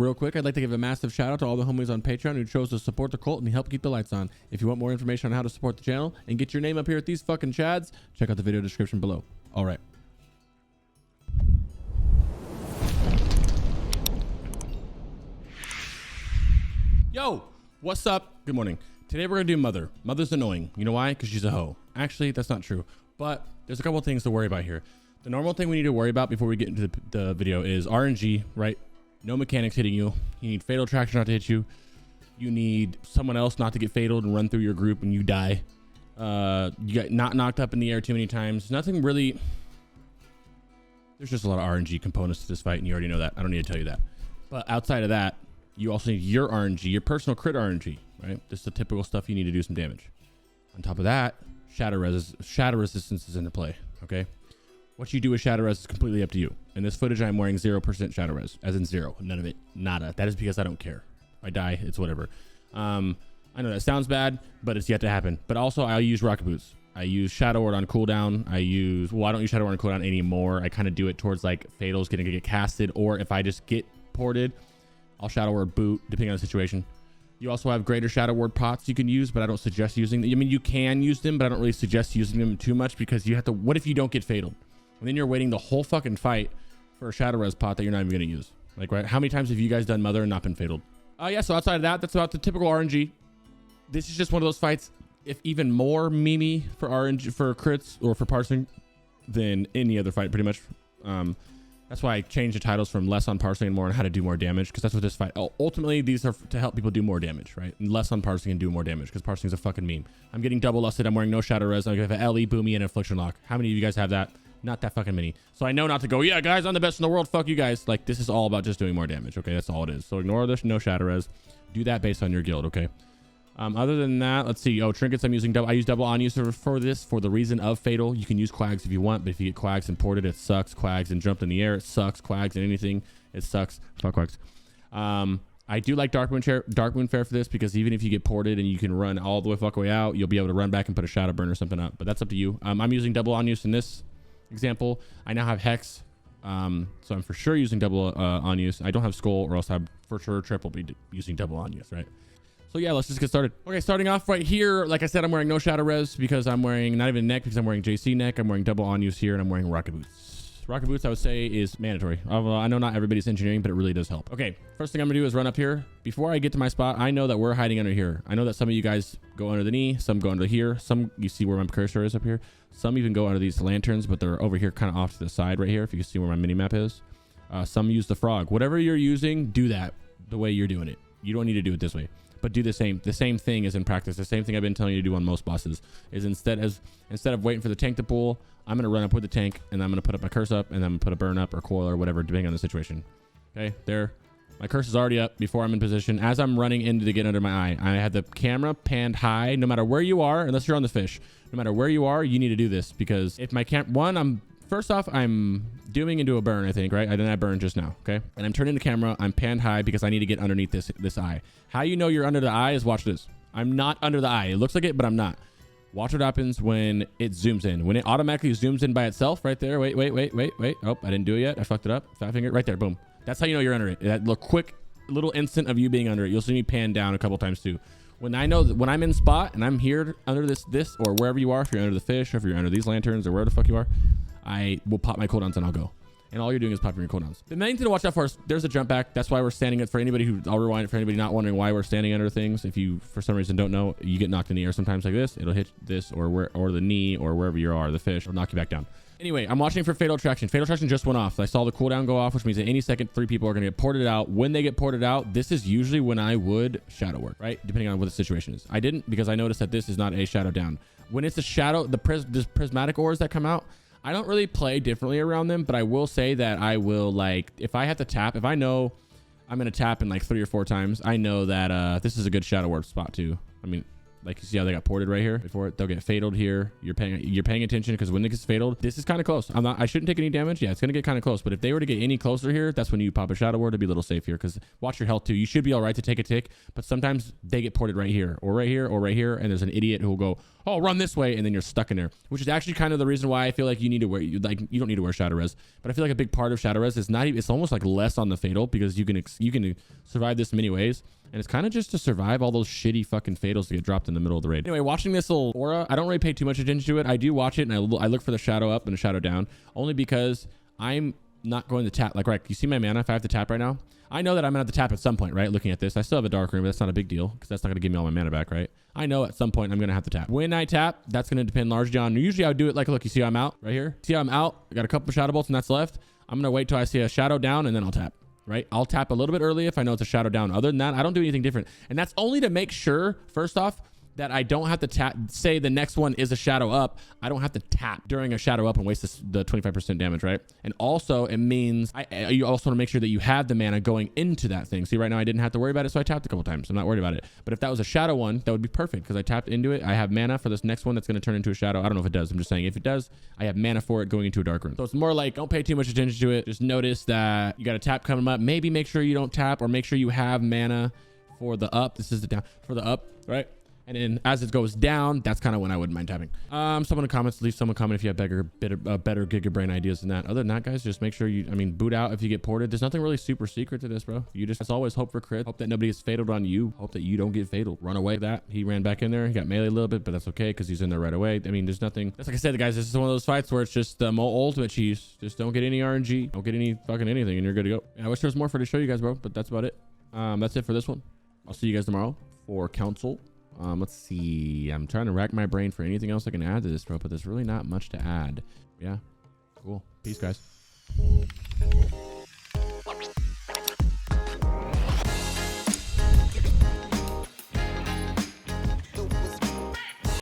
Real quick, I'd like to give a massive shout out to all the homies on Patreon who chose to support the cult and help keep the lights on. If you want more information on how to support the channel and get your name up here at these fucking chads, check out the video description below. All right. Yo, what's up? Good morning. Today we're gonna do Mother. Mother's annoying. You know why? Because she's a hoe. Actually, that's not true. But there's a couple of things to worry about here. The normal thing we need to worry about before we get into the video is RNG, right? No mechanics hitting you. You need fatal traction not to hit you. You need someone else not to get fataled and run through your group and you die. You got not knocked up in the air too many times. Nothing really. There's just a lot of RNG components to this fight, and you already know that. I don't need to tell you that. But outside of that, you also need your RNG, your personal crit RNG, right? This is the typical stuff you need to do some damage. On top of that, shatter resistance is into play, okay? What you do with shatter res is completely up to you. In this footage, I'm wearing 0% shatter res, as in zero, none of it, nada. That is because I don't care. If I die, it's whatever. I know that sounds bad, but it's yet to happen. But also, I'll use rocket boots. I use Shadow Ward on cooldown. I don't use Shadow Ward on cooldown anymore. I kind of do it towards like Fatal's gonna get casted, or if I just get ported, I'll Shadow Ward boot, depending on the situation. You also have greater Shadow Ward pots you can use, but I don't suggest using them. I mean, you can use them, but I don't really suggest using them too much because you have to, what if you don't get fataled? And then you're waiting the whole fucking fight for a Shadow Res pot that you're not even gonna use. Like, right? How many times have you guys done Mother and not been fataled? Yeah, so outside of that, that's about the typical RNG. This is just one of those fights, if even more memey for RNG, for crits or for parsing than any other fight, pretty much. That's why I changed the titles from less on parsing and more on how to do more damage, because that's what this fight, ultimately these are to help people do more damage, right? And less on parsing and do more damage, because parsing is a fucking meme. I'm getting double lusted, I'm wearing no shadow res, I have an LE, boomy, and affliction lock. How many of you guys have that? Not that fucking many. So I know not to go, yeah guys, I'm the best in the world, fuck you guys. Like, this is all about just doing more damage, okay? That's all it is. So ignore this no shadow res. Do that based on your guild, okay? Other than that, let's see. Oh, trinkets, I use double on use for this for the reason of fatal. You can use quags if you want, but if you get quags and ported, it sucks. Quags and jumped in the air, it sucks. Quags and anything, it sucks. Fuck quags. I do like Dark Moon Fair for this, because even if you get ported and you can run all the way fuck way out, you'll be able to run back and put a shadow burn or something up, but that's up to you. I'm using double on use in this example. I now have Hex, so I'm for sure using double on use. I don't have Skull, or else I'm for sure triple be using double on use, right? So yeah, let's just get started. Okay, starting off right here, like I said, I'm wearing no shadow res because I'm wearing not even neck, because I'm wearing JC neck. I'm wearing double on use here, and I'm wearing rocket boots. Rocket boots, I would say, is mandatory. I know not everybody's engineering, but it really does help. Okay, first thing I'm gonna do is run up here. Before I get to my spot, I know that we're hiding under here. I know that some of you guys go under the knee, some go under here, some, you see where my cursor is up here. Some even go under these lanterns, but they're over here kind of off to the side right here, if you can see where my mini map is. Some use the frog. Whatever you're using, do that the way you're doing it. You don't need to do it this way, but do the same thing as in practice. The same thing I've been telling you to do on most bosses is instead of waiting for the tank to pull, I'm going to run up with the tank, and I'm going to put up my curse up, and then I'm going to put a burn up or coil or whatever, depending on the situation. Okay, there. My curse is already up before I'm in position. As I'm running in to get under my eye, I have the camera panned high. No matter where you are, unless you're on the fish, no matter where you are, you need to do this, because if my first off, I'm doing into a burn, I think, right? I did not burn just now, okay? And I'm turning the camera, I'm panned high because I need to get underneath this eye. How you know you're under the eye is watch this. I'm not under the eye. It looks like it, but I'm not. Watch what happens when it zooms in. When it automatically zooms in by itself, right there. Wait. Oh, I didn't do it yet. I fucked it up. Fat finger, right there, boom. That's how you know you're under it. That little instant of you being under it. You'll see me pan down a couple times too. When I know that when I'm in spot and I'm here under this or wherever you are, if you're under the fish, or if you're under these lanterns, or wherever the fuck you are, I will pop my cooldowns and I'll go. And all you're doing is popping your cooldowns. The main thing to watch out for is there's a jump back. That's why we're standing it. For anybody who, I'll rewind it for anybody not wondering why we're standing under things. If you, for some reason, don't know, you get knocked in the air sometimes like this. It'll hit this or the knee or wherever you are, the fish, will knock you back down. Anyway, I'm watching for fatal attraction. Fatal attraction just went off. I saw the cooldown go off, which means at any second, 3 people are going to get ported out. When they get ported out, this is usually when I would shadow work, right? Depending on what the situation is. I didn't, because I noticed that this is not a shadow down. When it's a shadow, this prismatic ores that come out, I don't really play differently around them, but I will say that I will, like, if I have to tap, if I know I'm going to tap in like 3 or 4 times, I know that this is a good shadow warp spot too. I mean, like, you see how they got ported right here before it, they'll get fataled here. You're paying attention, because when it gets fataled, this is kind of close. I shouldn't take any damage. Yeah, it's going to get kind of close, but if they were to get any closer here, that's when you pop a shadow ward to be a little safe here, because watch your health too. You should be all right to take a tick, but sometimes they get ported right here or right here or right here, and there's an idiot who will go, oh, run this way, and then you're stuck in there, which is actually kind of the reason why I feel like you need to wear, you don't need to wear shadow res, but I feel like a big part of shadow res is not even, it's almost like less on the fatal, because you can survive this many ways, and it's kind of just to survive all those shitty fucking fatals that get dropped in the middle of the raid. Anyway, watching this little aura, I don't really pay too much attention to it. I do watch it, and I look for the shadow up and the shadow down, only because I'm not going to tap. Like, right, you see my mana? If I have to tap right now, I know that I'm gonna have to tap at some point, right? Looking at this, I still have a dark room, but that's not a big deal because that's not gonna give me all my mana back, right? I know at some point I'm gonna have to tap. When I tap, that's gonna depend largely on, usually I would do it like, look, you see how I'm out right here? See how I'm out? I got a couple of shadow bolts and that's left. I'm gonna wait till I see a shadow down and then I'll tap, right? I'll tap a little bit early if I know it's a shadow down. Other than that, I don't do anything different. And that's only to make sure, first off, that I don't have to tap. Say the next one is a shadow up, I don't have to tap during a shadow up and waste the 25% damage, right? And also it means you also want to make sure that you have the mana going into that thing. See, right now I didn't have to worry about it, so I tapped a couple times. I'm not worried about it. But if that was a shadow one, that would be perfect because I tapped into it. I have mana for this next one that's going to turn into a shadow. I don't know if it does. I'm just saying if it does, I have mana for it going into a dark room. So it's more like, don't pay too much attention to it. Just notice that you got a tap coming up. Maybe make sure you don't tap, or make sure you have mana for the up. This is the down for the up, right? And then as it goes down, that's kind of when I wouldn't mind tapping. Someone in the comments, leave someone comment if you have better gigabrain ideas than that. Other than that, guys, just make sure you, boot out if you get ported. There's nothing really super secret to this, bro. You just, as always, hope for crit. Hope that nobody gets fataled on you. Hope that you don't get fatal. Run away with that. He ran back in there. He got melee a little bit, but that's okay because he's in there right away. There's nothing. That's like I said, guys, this is one of those fights where it's just ultimate cheese. Just don't get any RNG. Don't get any fucking anything, and you're good to go. I wish there was more for to show you guys, bro, but that's about it. That's it for this one. I'll see you guys tomorrow for Council. Let's see. I'm trying to rack my brain for anything else I can add to this, bro, but there's really not much to add. Yeah. Cool. Peace, guys.